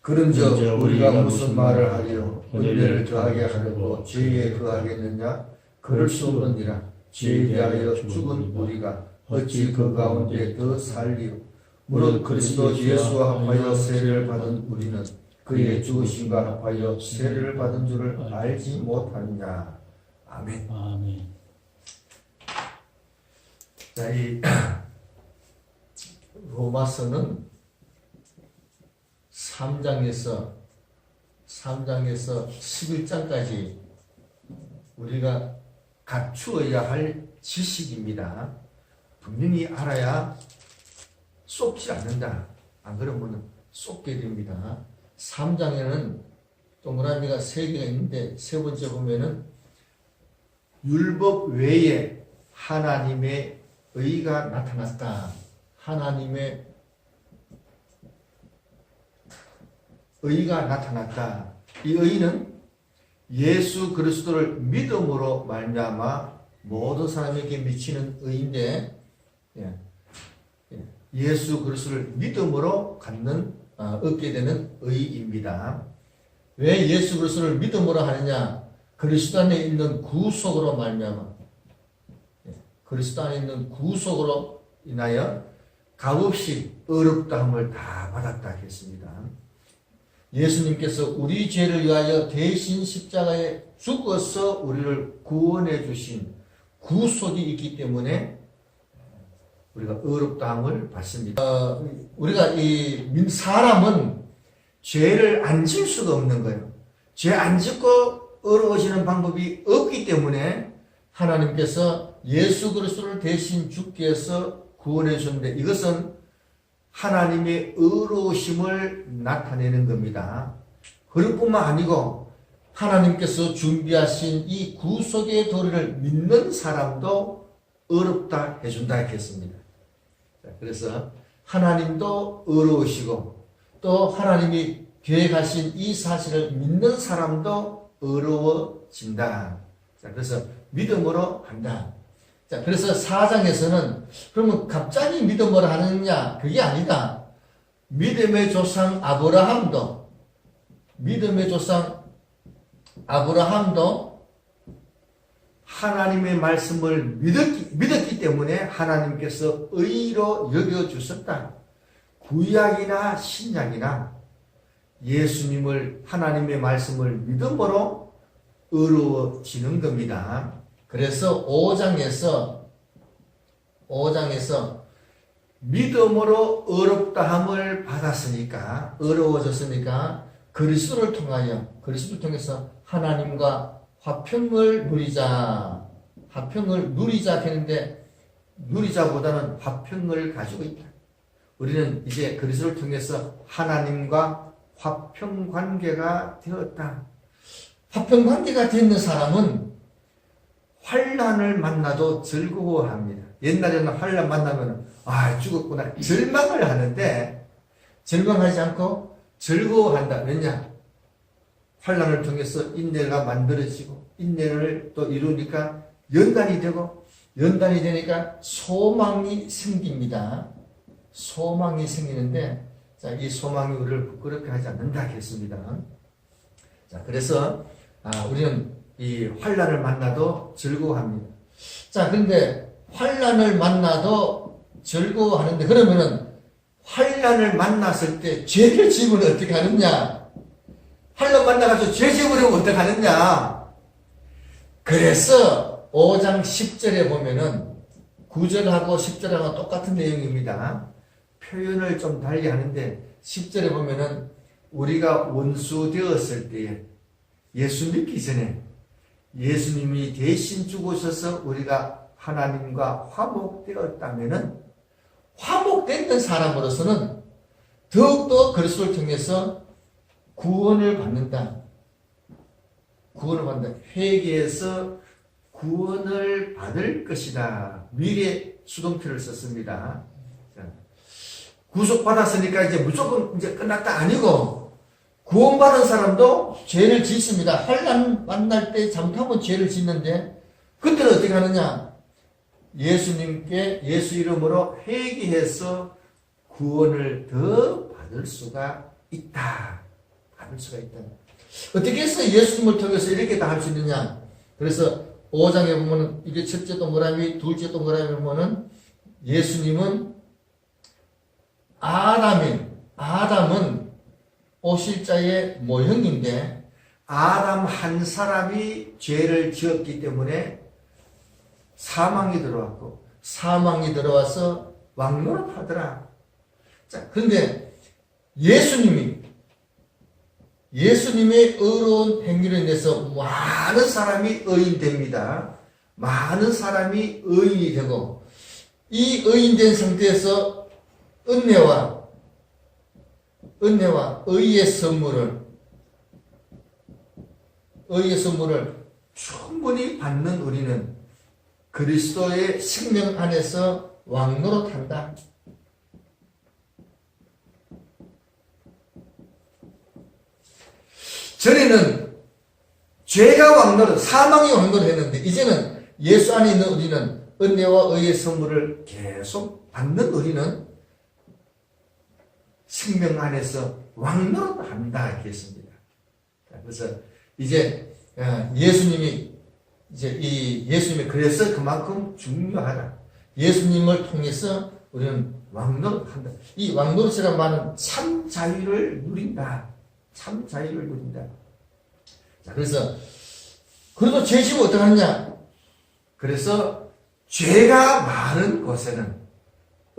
그런즉 우리가 무슨 말을 하리요? 은혜를 더하게 하려고 죄에 거하겠느냐? 그럴 수 없느니라. 죄에 대하여 죽은 우리가 어찌 그 가운데 더 살리요? 무릇 그리스도 예수와 합하여 세례를 받은 우리는 그의 죽으심과 합하여 세례를 받은 줄을 알지 못하느냐. 아멘. 아멘. 자, 이 로마서는 3장에서 11장까지 우리가 갖추어야 할 지식입니다. 분명히 알아야 쏟지 않는다. 안 그러면 쏟게 됩니다. 3장에는 동그라미가 3개가 있는데 세 번째 보면은 율법 외에 하나님의 의가 나타났다. 하나님의 의가 나타났다. 이 의는 예수 그리스도를 믿음으로 말미암아 모든 사람에게 미치는 의인데, 예수 그리스도를 믿음으로 얻게 되는 의입니다. 왜 예수 그리스도를 믿음으로 하느냐? 그리스도 안에 있는 구속으로 말미암아, 그리스도 안에 있는 구속으로 인하여 값없이 의롭다함을 다 받았다 했습니다. 예수님께서 우리 죄를 위하여 대신 십자가에 죽어서 우리를 구원해 주신 구속이 있기 때문에 우리가 의롭다함을 받습니다. 우리가 사람은 죄를 안 질 수가 없는 거예요. 죄 안 짓고 의로워지는 방법이 없기 때문에 하나님께서 예수 그리스도를 대신 죽게 해서 구원해 주는데, 이것은 하나님의 의로우심을 나타내는 겁니다. 그뿐만 아니고 하나님께서 준비하신 이 구속의 도리를 믿는 사람도 의롭다 해준다 했습니다. 그래서 하나님도 의로우시고 또 하나님이 계획하신 이 사실을 믿는 사람도 의로워진다. 그래서 믿음으로 한다. 자, 그래서 4장에서는 그러면 갑자기 믿음으로 하느냐? 그게 아니다. 믿음의 조상 아브라함도 하나님의 말씀을 믿었기 때문에 하나님께서 의로 여겨주셨다. 구약이나 신약이나 예수님을, 하나님의 말씀을 믿음으로 의로워지는 겁니다. 그래서 5장에서 믿음으로 의롭다함을 받았으니까, 의로워졌으니까 그리스도를 통해서 하나님과 화평을 누리자 되는데, 누리자보다는 화평을 가지고 있다. 우리는 이제 그리스도를 통해서 하나님과 화평 관계가 되었다. 화평 관계가 되는 사람은 환난을 만나도 즐거워합니다. 옛날에는 환난 만나면 죽었구나 절망을 하는데, 절망하지 않고 즐거워한다. 왜냐? 환난을 통해서 인내가 만들어지고, 인내를 또 이루니까 연단이 되고, 연단이 되니까 소망이 생깁니다. 소망이 생기는데, 자, 이 소망이 우리를 부끄럽게 하지 않는다 했습니다. 자, 그래서 우리는 이 환난을 만나도 즐거워합니다. 자, 그런데 환난을 만나도 즐거워하는데, 그러면은 환난을 만났을 때 죄를 지으면 어떻게 하느냐? 환난 만나가지고 죄 지으면 어떻게 하느냐? 그래서 5장 10절에 보면은 9절하고 10절하고 똑같은 내용입니다. 표현을 좀 달리 하는데, 10절에 보면은 우리가 원수 되었을 때에, 예수 믿기 전에 예수님이 대신 죽으셔서 우리가 하나님과 화목되었다면은, 화목된 사람으로서는 더욱더 그리스도를 통해서 구원을 받는다. 회개해서 구원을 받을 것이다. 미래 수동태를 썼습니다. 구속받았으니까 이제 무조건 이제 끝났다 아니고, 구원받은 사람도 죄를 짓습니다. 환난 만날 때 잘못하면 죄를 짓는데, 그때는 어떻게 하느냐? 예수님께 예수 이름으로 회개해서 구원을 더 받을 수가 있다. 받을 수가 있다. 어떻게 해서 예수님을 통해서 이렇게 다 할 수 있느냐? 그래서 5장에 보면은 이게 첫째 동그라미, 둘째 동그라미 보면은 예수님은 아담은 오실자의 모형인데 아담 한 사람이 죄를 지었기 때문에 사망이 들어왔고 사망이 들어와서 왕노릇하더라. 자, 그런데 예수님의 의로운 행위로 인해서 많은 사람이 의인됩니다. 많은 사람이 의인이 되고 이 의인된 상태에서 은혜와 의의 선물을 충분히 받는 우리는 그리스도의 생명 안에서 왕노릇한다. 전에는 죄가 왕노릇, 사망이 왕노릇했는데 이제는 예수 안에 있는 우리는 은혜와 의의 선물을 계속 받는 우리는 생명 안에서 왕노릇한다 이렇게 했습니다. 그래서 이제 예수님이 그래서 그만큼 중요하다. 예수님을 통해서 우리는 왕노릇한다. 이 왕노릇이라는 말은 참 자유를 누린다. 참 자유를 누린다. 자, 그래서 그래도 죄 지면 어떡하느냐? 그래서 죄가 많은 곳에는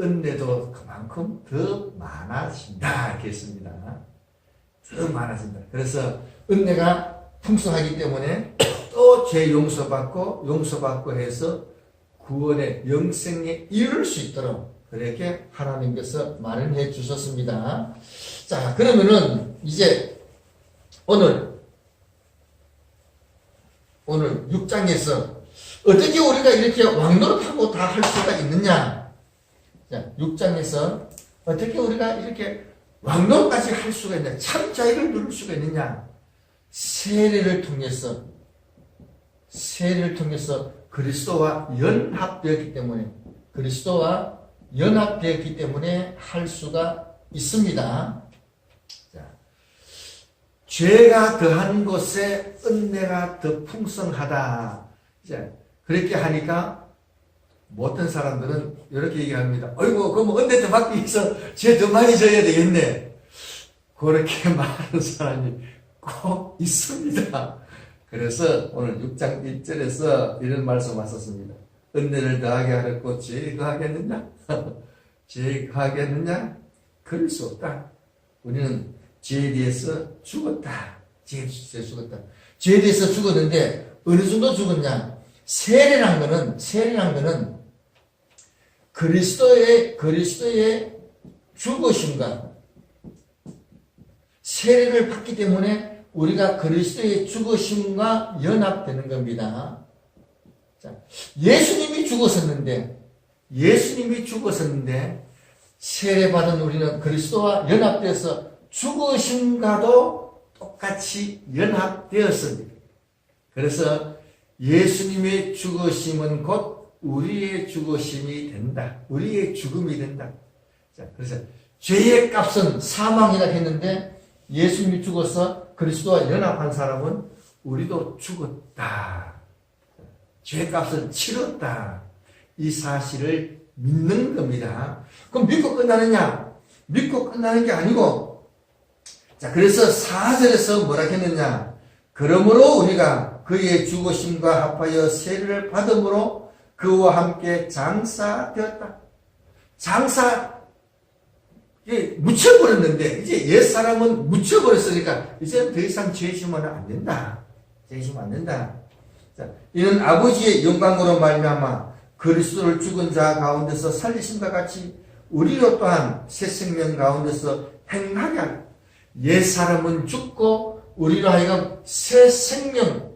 은혜도 그만큼 더 많아진다 이렇게 했습니다. 더 많아진다. 그래서 은혜가 풍성하기 때문에 또 죄 용서받고 해서 구원의 영생에 이룰 수 있도록 그렇게 하나님께서 마련해 주셨습니다. 자, 그러면은 이제 오늘 6장에서 어떻게 우리가 이렇게 왕노릇하고 다 할 수가 있느냐? 자, 6장에서 어떻게 우리가 이렇게 왕노릇까지 할 수가 있느냐? 참 자유를 누릴 수가 있느냐? 세례를 통해서 그리스도와 연합되었기 때문에 할 수가 있습니다. 자, 죄가 더한 곳에 은혜가 더 풍성하다. 이제 그렇게 하니까 어떤 사람들은 이렇게 얘기합니다. 어이구, 그럼 은혜 더 받기 위해서 죄 더 많이 져야 되겠네. 그렇게 말하는 사람이 꼭 있습니다. 그래서 오늘 6장 1절에서 이런 말씀 왔었습니다. 은혜를 더하게 하려고 죄 더하겠느냐? 죄 더하겠느냐? 그럴 수 없다. 우리는 죄에 대해서 죽었다. 죄에 대해서 죽었는데 어느 정도 죽었냐? 세례란 거는 그리스도의 죽으심과 세례를 받기 때문에 우리가 그리스도의 죽으심과 연합되는 겁니다. 자, 예수님이 죽었었는데 세례받은 우리는 그리스도와 연합돼서 죽으심과도 똑같이 연합되었습니다. 그래서 예수님의 죽으심은 곧 우리의 죽으심이 된다. 우리의 죽음이 된다. 자, 그래서 죄의 값은 사망이라 했는데 예수님이 죽어서 그리스도와 연합한 사람은 우리도 죽었다. 죄의 값을 치렀다. 이 사실을 믿는 겁니다. 그럼 믿고 끝나느냐? 믿고 끝나는 게 아니고, 자, 그래서 4절에서 뭐라 했느냐? 그러므로 우리가 그의 죽으심과 합하여 세례를 받음으로 그와 함께 장사되었다. 묻혀버렸는데, 이제 옛사람은 묻혀버렸으니까, 이제 더 이상 죄 지으면 안 된다. 자, 이는 아버지의 영광으로 말미암아 그리스도를 죽은 자 가운데서 살리심과 같이 우리로 또한 새 생명 가운데서 행하게 하라. 옛사람은 죽고 우리로 하여금 새 생명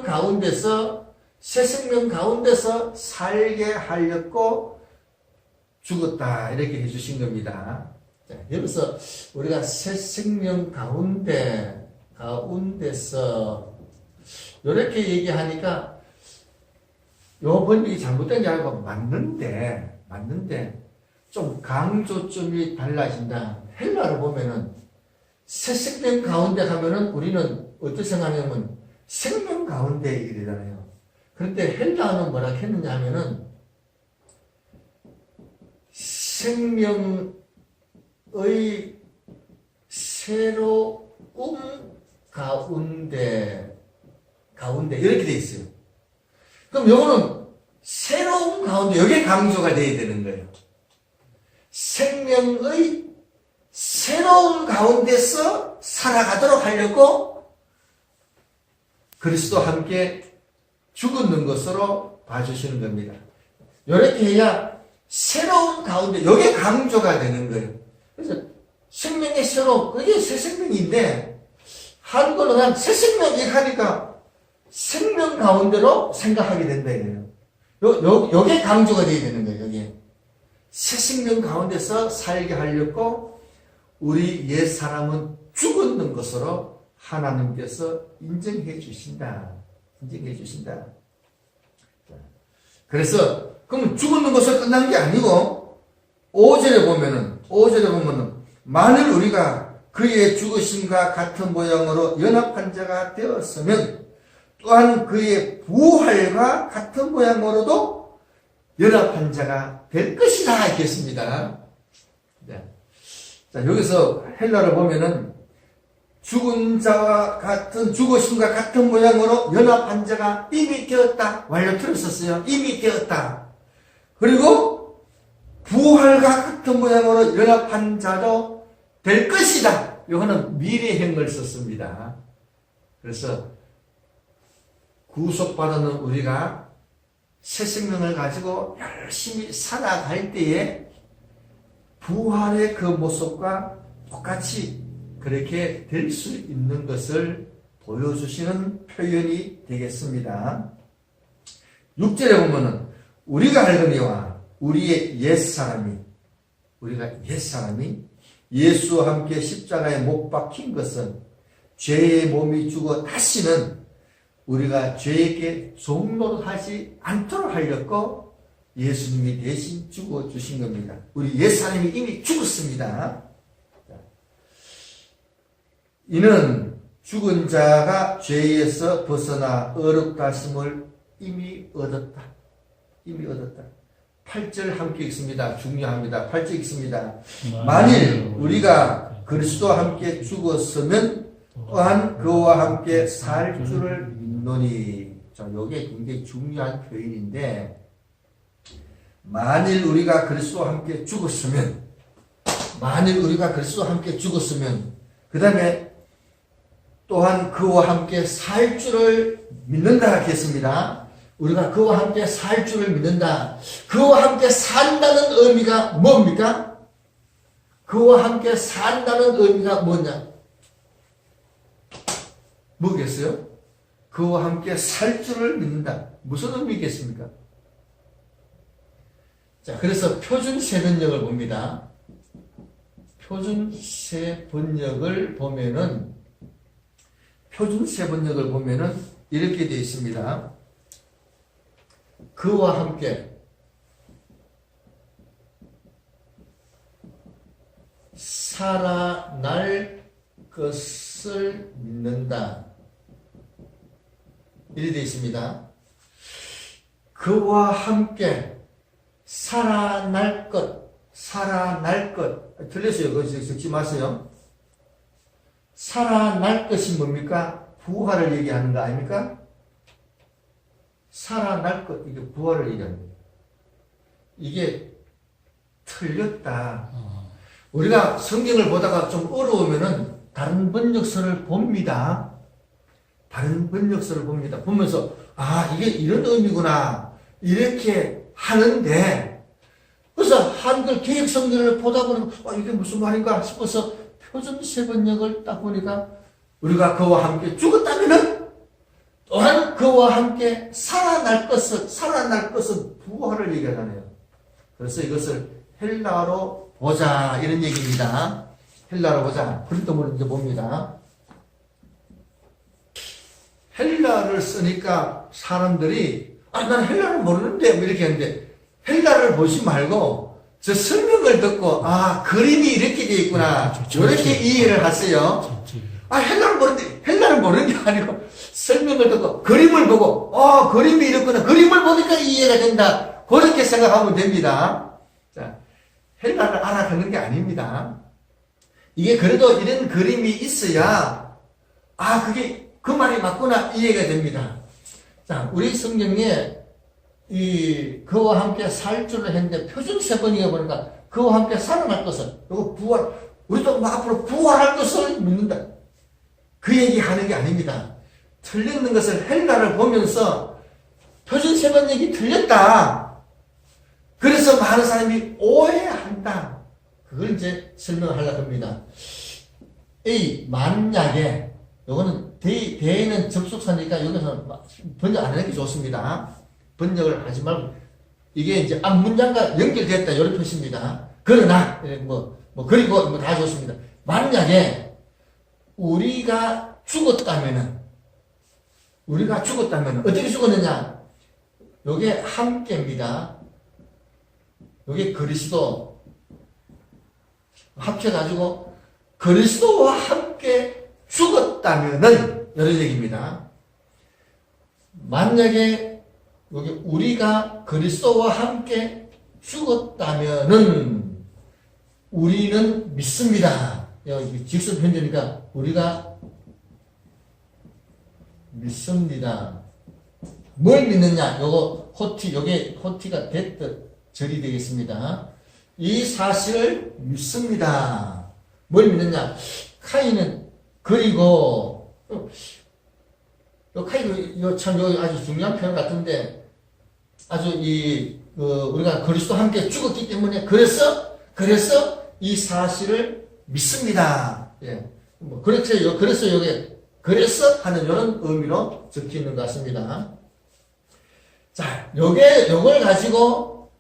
가운데서 살게 하려고 죽었다. 이렇게 해주신 겁니다. 자, 여기서 우리가 새 생명 가운데서 이렇게 얘기하니까 요 번역이 잘못된 게 아니고 맞는데 좀 강조점이 달라진다. 헬라로 보면은 새 생명 가운데 하면은 우리는 어떻게 생각하냐면 생명 가운데 이르잖아요. 그런데 헬라어는 뭐라 했느냐 하면은 생명의 새로움 가운데 이렇게 돼 있어요. 그럼 요거는 새로움 가운데 여기에 강조가 돼야 되는 거예요. 생명의 새로운 가운데서 살아가도록 하려고 그리스도와 함께 죽었는 것으로 봐주시는 겁니다. 이렇게 해야 새로운 가운데 여기에 강조가 되는 거예요. 그래서 생명의 새로움, 그게 새 생명인데 한글로 그냥 새 생명 얘기하니까 생명 가운데로 생각하게 된다 이거예요. 여기에 강조가 되어야 되는 거예요. 여기에 새 생명 가운데서 살게 하려고 우리 옛 사람은 죽었는 것으로 하나님께서 인정해 주신다. 인정해 주신다. 그래서 그럼 죽었는 것으로 끝난 게 아니고 5절에 보면은 만일 우리가 그의 죽으심과 같은 모양으로 연합한 자가 되었으면 또한 그의 부활과 같은 모양으로도 연합한 자가 될 것이다 했겠습니다. 네. 자, 여기서 헬라를 보면은 죽은 자와 같은 죽으심과 같은 모양으로 연합한 자가 이미 되었다. 완료틀을 썼어요. 이미 되었다. 그리고 부활과 같은 모양으로 연합한 자도 될 것이다. 이거는 미래형을 썼습니다. 그래서 구속받은 우리가 새 생명을 가지고 열심히 살아갈 때에 부활의 그 모습과 똑같이 그렇게 될 수 있는 것을 보여주시는 표현이 되겠습니다. 6절에 보면은 우리가 알거니와 우리의 옛사람이 예수와 함께 십자가에 못 박힌 것은 죄의 몸이 죽어 다시는 우리가 죄에게 종노릇하지 않도록 하려고 예수님이 대신 죽어주신 겁니다. 우리 옛사람이 이미 죽었습니다. 이는 죽은 자가 죄에서 벗어나 어렵다 하심을 이미 얻었다. 8절 함께 읽습니다. 중요합니다. 8절 읽습니다. 만일 우리가 그리스도와 함께 죽었으면 또한 그와 함께 살 줄을 믿노니. 이게 굉장히 중요한 표현인데 만일 우리가 그리스도와 함께 죽었으면 그 다음에 또한 그와 함께 살 줄을 믿는다 하겠습니다. 우리가 그와 함께 살 줄을 믿는다. 그와 함께 산다는 의미가 뭡니까? 그와 함께 산다는 의미가 뭐냐? 뭐겠어요? 그와 함께 살 줄을 믿는다. 무슨 의미겠습니까? 자, 그래서 표준 세번역을 봅니다. 표준 세번역을 보면은 이렇게 되어 있습니다. 그와 함께 살아날 것을 믿는다. 이렇게 되어 있습니다. 그와 함께 살아날 것. 틀렸어요. 그거 적지 마세요. 살아날 것이 뭡니까? 부활을 얘기하는 거 아닙니까? 살아날 것, 이게 부활을 얘기하는 거예요. 이게 틀렸다. 우리가 성경을 보다가 좀 어려우면은 다른 번역서를 봅니다. 보면서, 이게 이런 의미구나. 이렇게 하는데, 그래서 한글 개역 성경을 보다 보면, 이게 무슨 말인가 싶어서 표준 세번역을 딱 보니까 우리가 그와 함께 죽었다면은 또한 그와 함께 살아날 것은 부활을 얘기하잖아요. 그래서 이것을 헬라어로 보자 이런 얘기입니다. 헬라어로 보자. 그런데 이제 봅니다. 헬라어를 쓰니까 사람들이 난 헬라어를 모르는데 이렇게 하는데 헬라어를 보지 말고 저 설명을 듣고, 아, 그림이 이렇게 돼 있구나. 이렇게 이해를 하세요. 헬라를 모르는 게 아니고, 설명을 듣고, 그림을 보고, 그림이 이렇구나. 그림을 보니까 이해가 된다. 그렇게 생각하면 됩니다. 자, 헬라를 알아가는 게 아닙니다. 이게 그래도 이런 그림이 있어야, 그게 그 말이 맞구나. 이해가 됩니다. 자, 우리 성경에 그와 함께 살 줄로 했는데 표준 세 번이가 보니까 그와 함께 살아날 것을, 그리고 우리도 앞으로 부활할 것을 믿는다. 그 얘기하는 게 아닙니다. 틀리는 것을 헬라를 보면서 표준 세 번 얘기 틀렸다. 그래서 많은 사람이 오해한다. 그걸 이제 설명하려고 합니다. 만약에, 요거는 대에는 접속사니까 여기서 번역 안 하는 게 좋습니다. 번역을 하지 말고, 이게 이제 앞 문장과 연결됐다. 이런 표시입니다. 그러나, 그리고 다 좋습니다. 만약에 우리가 죽었다면은 어떻게 죽었느냐? 요게 함께입니다. 요게 그리스도 합쳐가지고 그리스도와 함께 죽었다면은 이런 얘기입니다. 만약에 여기 우리가 그리스도와 함께 죽었다면은 우리는 믿습니다. 여기 직선 편제니까 우리가 믿습니다. 뭘 믿느냐? 요게 호티가 됐듯 절이 되겠습니다. 이 사실을 믿습니다. 뭘 믿느냐? 카인은 그리고 카인은 참 아주 중요한 표현 같은데 아주 우리가 그리스도와 함께 죽었기 때문에 그래서 이 사실을 믿습니다. 예. 그래서 하는 이런 의미로 적혀 있는 것 같습니다. 자, 요걸 가지고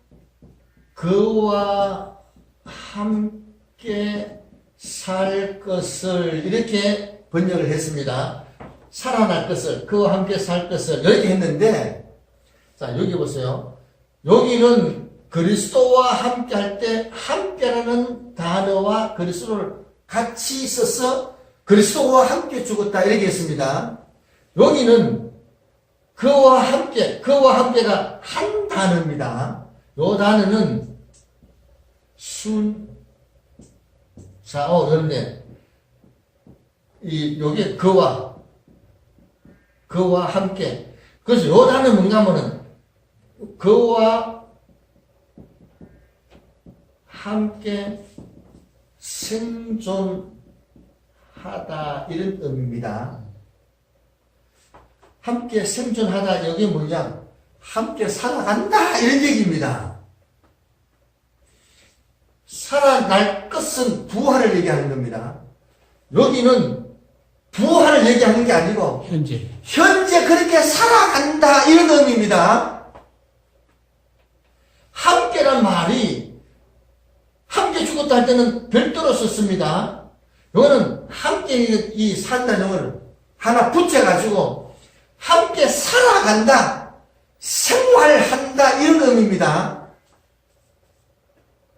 그와 함께 살 것을 이렇게 번역을 했습니다. 살아날 것을, 그와 함께 살 것을 이렇게 했는데, 자, 여기 보세요. 여기는 그리스도와 함께 할 때 함께라는 단어와 그리스도를 같이 있어서 그리스도와 함께 죽었다 이렇게 했습니다. 여기는 그와 함께가 한 단어입니다. 요 단어는 그런데 요게 그와 함께. 그래서 요 단어 뭔가 하면은 그와 함께 생존하다 이런 의미입니다. 함께 생존하다 여기 뭐냐? 함께 살아간다 이런 얘기입니다. 살아날 것은 부활을 얘기하는 겁니다. 여기는 부활을 얘기하는 게 아니고 현재 그렇게 살아간다 이런 의미입니다. 함께란 말이 함께 죽었다 할 때는 별도로 썼습니다. 이거는 함께 이 산다는 용어를 하나 붙여가지고 함께 살아간다, 생활한다 이런 의미입니다.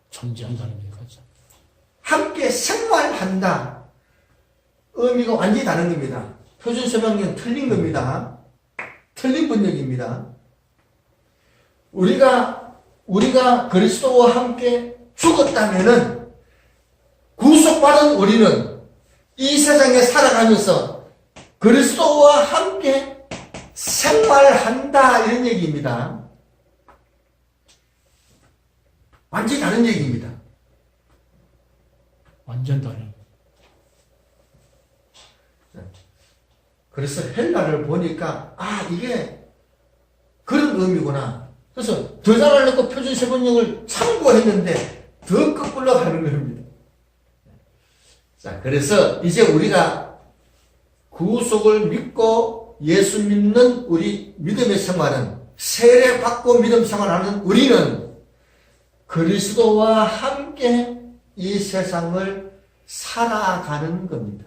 존재한다는 얘기죠. 함께 생활한다. 의미가 완전히 다른 겁니다. 표준 설명은 틀린 겁니다. 틀린 번역입니다. 우리가 그리스도와 함께 죽었다면은 구속받은 우리는 이 세상에 살아가면서 그리스도와 함께 생활한다 이런 얘기입니다. 완전히 다른 얘기입니다. 완전 다른. 그래서 헬라를 보니까 이게 그런 의미구나. 그래서 더 잘하려고 표준 세번역을 참고했는데 더 거꾸로 가는 겁니다. 자, 그래서 이제 우리가 구속을 믿고 예수 믿는 우리 믿음의 생활은 세례받고 믿음 생활하는 우리는 그리스도와 함께 이 세상을 살아가는 겁니다.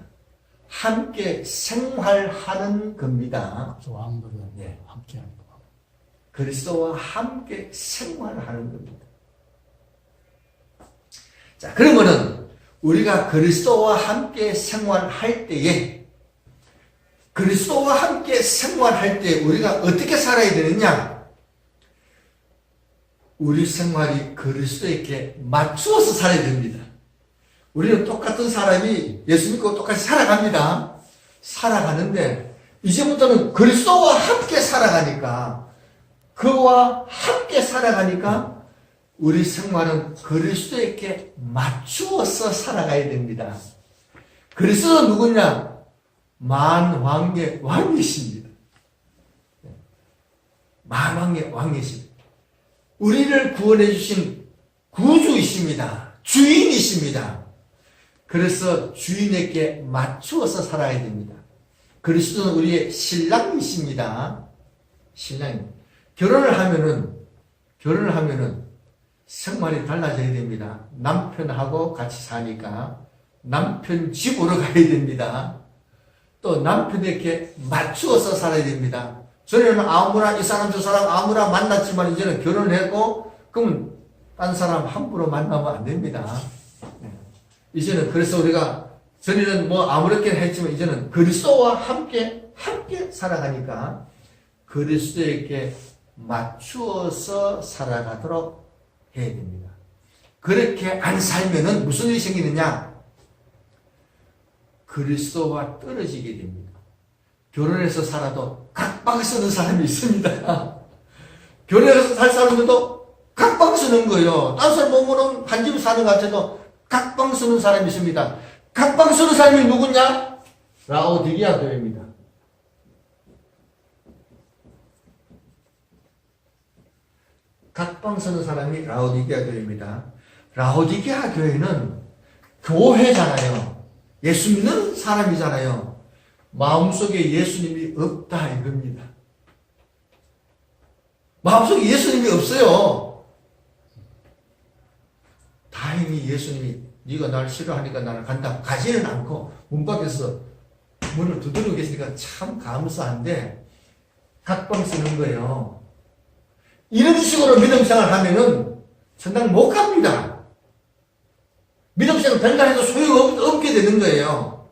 함께 생활하는 겁니다. 왕들은 네. 함께하는 거. 그리스도와 함께 생활하는 겁니다. 자, 그러면은 우리가 그리스도와 함께 생활할 때에 그리스도와 함께 생활할 때 우리가 어떻게 살아야 되느냐? 우리 생활이 그리스도에게 맞추어서 살아야 됩니다. 우리는 똑같은 사람이 예수 믿고 똑같이 살아갑니다. 살아가는데 이제부터는 그리스도와 함께 살아가니까 그와 함께 살아가니까 우리 생활은 그리스도에게 맞추어서 살아가야 됩니다. 그리스도는 누구냐? 만왕의 왕이십니다. 만왕의 왕이십니다. 우리를 구원해 주신 구주이십니다. 주인이십니다. 그래서 주인에게 맞추어서 살아야 됩니다. 그리스도는 우리의 신랑이십니다. 신랑입니다. 결혼을 하면은 생활이 달라져야 됩니다. 남편하고 같이 사니까 남편 집으로 가야 됩니다. 또 남편에게 맞추어서 살아야 됩니다. 전에는 아무나 이 사람 저 사람 아무나 만났지만 이제는 결혼했고 그러면 딴 사람 함부로 만나면 안 됩니다. 이제는 그래서 우리가 전에는 뭐 아무렇게 했지만 이제는 그리스도와 함께 살아가니까 그리스도에게 맞추어서 살아가도록 해야 됩니다. 그렇게 안 살면은 무슨 일이 생기느냐? 그리스도와 떨어지게 됩니다. 결혼해서 살아도 각방 쓰는 사람이 있습니다. 결혼해서 살 사람들도 각방 쓰는 거예요. 딴 사람 보면은 한 집 사는 것 같아도 각방 쓰는 사람이 있습니다. 각방 쓰는 사람이 누구냐? 라오디게아 교회입니다. 각방 쓰는 사람이 라오디게아 교회입니다. 라오디게아 교회는 교회잖아요. 예수 믿는 사람이잖아요. 마음속에 예수님이 없다 이겁니다. 마음속에 예수님이 없어요. 다행히 예수님이 네가 날 싫어하니까 나는 간다 가지는 않고 문 밖에서 문을 두드리고 계시니까 참 감사한데 각방 쓰는 거예요. 이런 식으로 믿음생활 하면은 천당 못 갑니다. 믿음생활 된다 해도 소용없게 되는 거예요.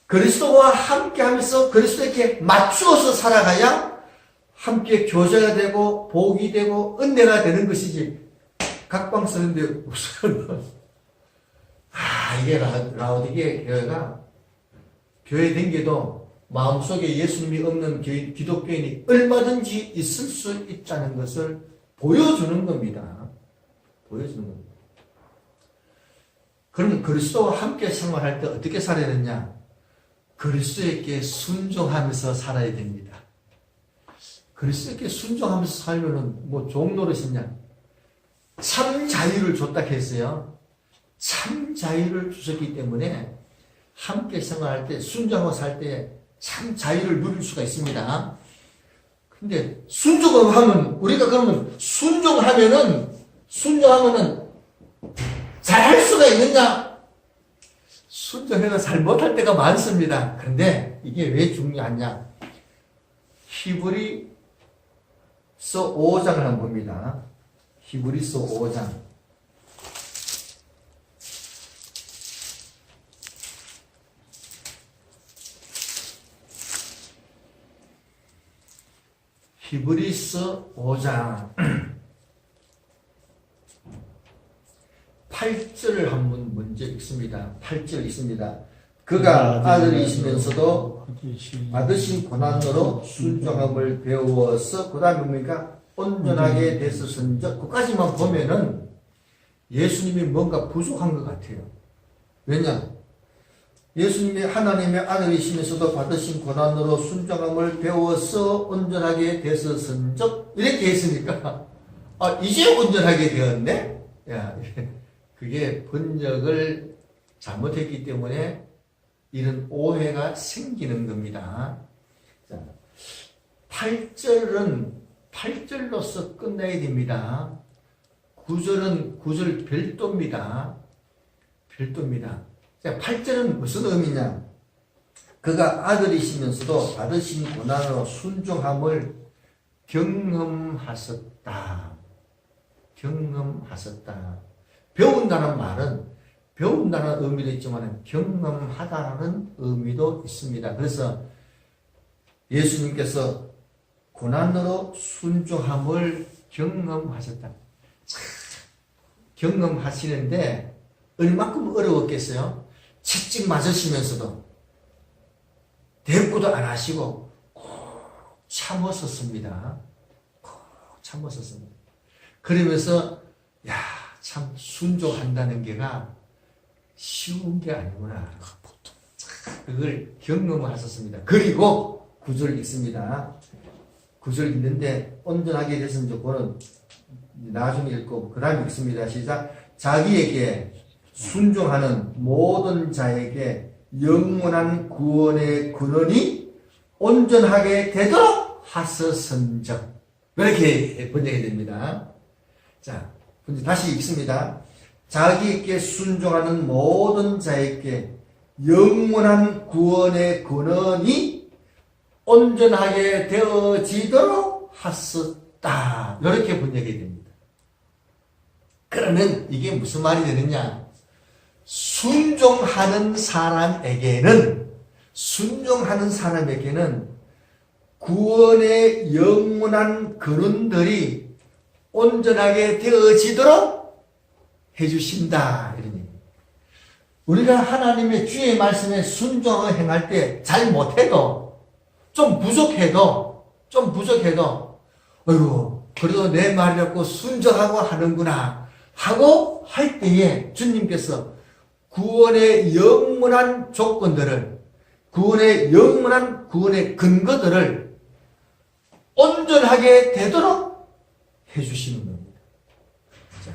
그리스도와 함께 하면서 그리스도에게 맞추어서 살아가야 함께 교제가 되고 복이 되고 은혜가 되는 것이지 각방 쓰는데 무슨 이게 라오디게 교회가 교회 댕겨도 마음속에 예수님이 없는 기독교인이 얼마든지 있을 수 있다는 것을 보여주는 겁니다. 보여주는 겁니다. 그럼 그리스도와 함께 생활할 때 어떻게 살아야 되느냐? 그리스도에게 순종하면서 살아야 됩니다. 그리스도에게 순종하면서 살면은 뭐 좋은 노릇이냐? 참 자유를 줬다 했어요. 참 자유를 주셨기 때문에 함께 생활할 때 순종하고 살 때 참 자유를 누릴 수가 있습니다. 근데 순종을 하면 우리가 그러면 순종하면은 잘할 수가 있느냐? 순종해서 잘 못할 때가 많습니다. 그런데 이게 왜 중요하냐? 히브리서 5장을 한번 봅니다. 히브리서 5장. 히브리서 5장 8절을 한번 먼저 읽습니다. 8절 읽습니다. 그가 아들이시면서도 받으신 고난으로 순종함을 배워서 그 다음에 뭡니까? 온전하게 됐었은즉 그까지만 보면은 예수님이 뭔가 부족한 것 같아요. 왜냐? 예수님이 하나님의 아들이시면서도 받으신 고난으로 순종함을 배워서 온전하게 됐었은즉 이렇게 했으니까 이제 온전하게 되었네? 야, 그게 번역을 잘못했기 때문에 이런 오해가 생기는 겁니다. 자, 8절로서 끝나야 됩니다. 9절은 9절 별도입니다. 별도입니다. 자, 8절은 무슨 의미냐? 그가 아들이시면서도 받으신 고난으로 순종함을 경험하셨다. 경험하셨다. 배운다는 말은 배운다는 의미도 있지만 경험하다는 의미도 있습니다. 그래서 예수님께서 고난으로 순종함을 경험하셨다. 경험하시는데 얼마큼 어려웠겠어요? 채찍 맞으시면서도 대꾸도 안 하시고 꼭 참으셨습니다. 꼭 참으셨습니다. 그러면서 야, 참 순종한다는 게가 쉬운 게 아니구나. 그걸 경험하셨습니다. 그리고 구절 읽습니다. 구절 읽는데 온전하게 됐으면 좋고는 나중에 읽고 그 다음에 읽습니다. 시작. 자기에게 순종하는 모든 자에게 영원한 구원의 근원이 온전하게 되도록 하소서인즉. 이렇게 번역이 됩니다. 자, 다시 읽습니다. 자기에게 순종하는 모든 자에게 영원한 구원의 근원이 온전하게 되어지도록 하셨다. 이렇게 번역이 됩니다. 그러면 이게 무슨 말이 되느냐? 순종하는 사람에게는 구원의 영원한 근원들이 온전하게 되어지도록 해주신다. 이런 얘기. 우리가 하나님의 주의 말씀에 순종을 행할 때 잘 못해도 좀 부족해도 어이구 그래도 내 말이라고 순종하고 하는구나 하고 할 때에 주님께서 구원의 영원한 조건들을 구원의 근거들을 온전하게 되도록 해주시는 겁니다. 자,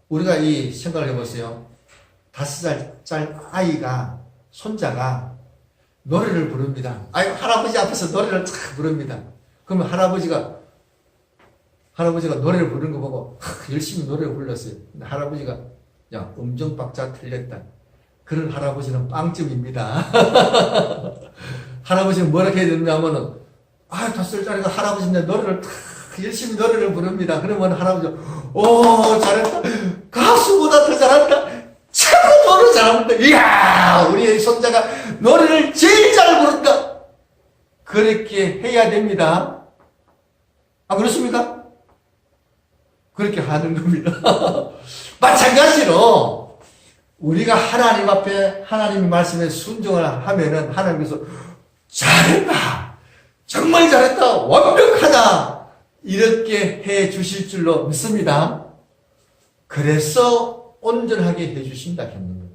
우리가 이 생각을 해보세요. 5살 아이가, 손자가 노래를 부릅니다. 할아버지 앞에서 노래를 탁 부릅니다. 그러면 할아버지가 노래를 부르는 거 보고 열심히 노래를 불렀어요. 근데 할아버지가 야, 음정박자 틀렸다. 그런 할아버지는 빵점입니다. 할아버지는 뭐라 해야 되냐면은 5살짜리가 할아버지인데 노래를 탁 열심히 노래를 부릅니다. 그러면 할아버지가 오 잘했다. 가수보다 더 잘한다. 최고 노래 잘한다. 이야 우리 손자가 노래를 제일 잘 부른다. 그렇게 해야 됩니다. 그렇습니까? 그렇게 하는 겁니다. 마찬가지로 우리가 하나님 앞에 하나님의 말씀에 순종을 하면은 하나님께서 잘했다. 정말 잘했다. 완벽하다. 이렇게 해 주실 줄로 믿습니다. 그래서 온전하게 해 주신다 했는 겁니다.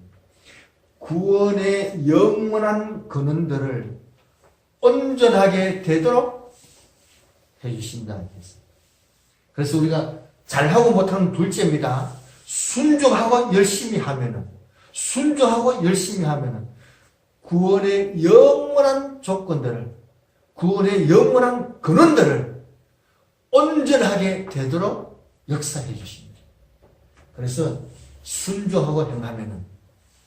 구원의 영원한 근원들을 온전하게 되도록 해 주신다 했습니다. 그래서 우리가 잘하고 못하는 둘째입니다. 순종하고 열심히 하면은 구원의 영원한 조건들을 구원의 영원한 근원들을 온전하게 되도록 역사해 주십니다. 그래서 순종하고 행하면은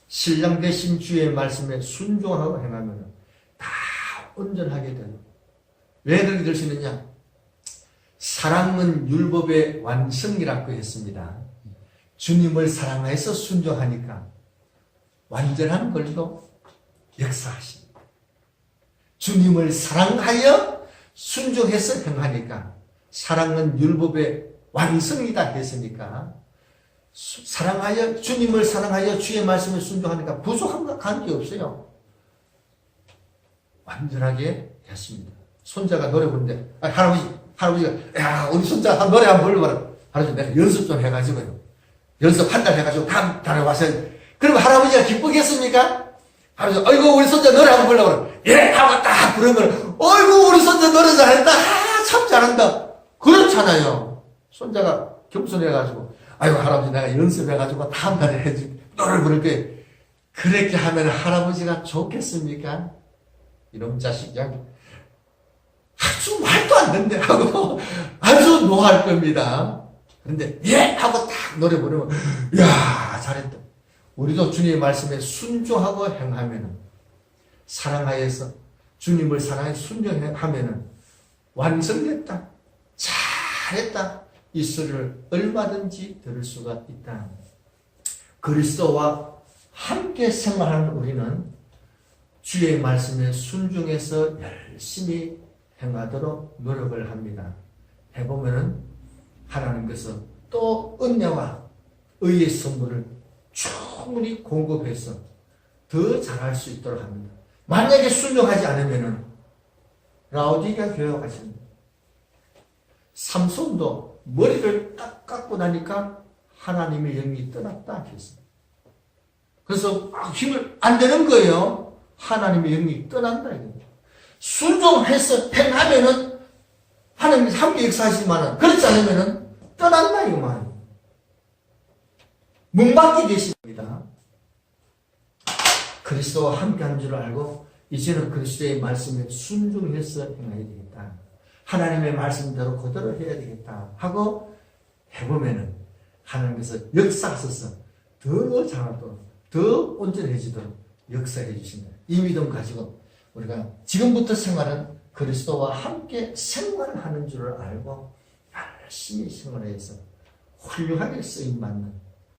신랑 되신 주의 말씀에 순종하고 행하면은 다 온전하게 되는. 왜 그렇게 될 수 있느냐? 사랑은 율법의 완성이라고 했습니다. 주님을 사랑해서 순종하니까 완전한 걸로 역사하십니다. 주님을 사랑하여 순종해서 행하니까 사랑은 율법의 완성이다 했으니까 주님을 사랑하여 주의 말씀을 순종하니까 부족한 것 관계없어요. 완전하게 했습니다. 손자가 노래 부르는데 할아버지가 야 우리 손자 노래 한번 불러봐라. 할아버지 내가 연습 좀 해가지고요. 연습 한 달 해가지고 다음 달에 와서 그러면 할아버지가 기쁘겠습니까? 할아버지 어이구 우리 손자 노래 한번 불러봐라. 예 하고 딱 부르면 어이구 우리 손자 노래 잘한다. 참 잘한다. 그렇잖아요. 손자가 겸손해가지고 아이고 할아버지 내가 연습해가지고 다음 달에 해줄게. 노래를 부를게. 그렇게 하면 할아버지가 좋겠습니까? 이놈 자식 양 아주 말도 안 된대 하고 아주 노할 겁니다. 그런데 예 하고 딱 노래 부르면 이야 잘했다. 우리도 주님의 말씀에 순종하고 행하면은 사랑하여서 주님을 사랑해 순종하면은 완성됐다. 잘했다. 이 소리를 얼마든지 들을 수가 있다. 그리스도와 함께 생활하는 우리는 주의 말씀에 순종해서 열심히 행하도록 노력을 합니다. 해보면은 하나님께서 또 은혜와 의의 선물을 충분히 공급해서 더 잘할 수 있도록 합니다. 만약에 순종하지 않으면은 라오디게아 교회와 같습니다. 삼손도 머리를 딱 깎고 나니까 하나님의 영이 떠났다 했습니다. 그래서 힘을 안 되는 거예요. 하나님의 영이 떠난다 이겁니다. 순종해서 행하면은 하나님이 함께 역사하시지만 그렇지 않으면은 떠난다 이거 말이에요. 문밖에 되십니다. 그리스도와 함께한 줄 알고 이제는 그리스도의 말씀에 순종해서 행해야 되겠다. 하나님의 말씀대로 그대로 해야 되겠다 하고 해보면은 하나님께서 역사하셔서 더 잘하도록 더 온전해지도록 역사해 주신다. 이 믿음 가지고 우리가 지금부터 생활은 그리스도와 함께 생활하는 줄을 알고 열심히 생활해서 훌륭하게 쓰임받는